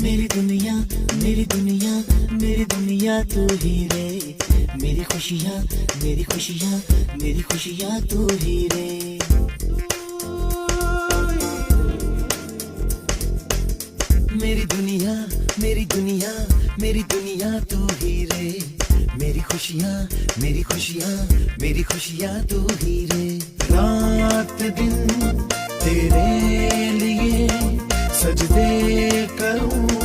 मेरी दुनिया मेरी दुनिया मेरी दुनिया तू ही रे, मेरी खुशियाँ मेरी खुशियाँ मेरी खुशियाँ तू ही रे। मेरी दुनिया मेरी दुनिया मेरी दुनिया तू ही रे, मेरी खुशियाँ मेरी खुशियाँ मेरी खुशियाँ तू ही रे। रात दिन तेरे लिए सजदे करूँ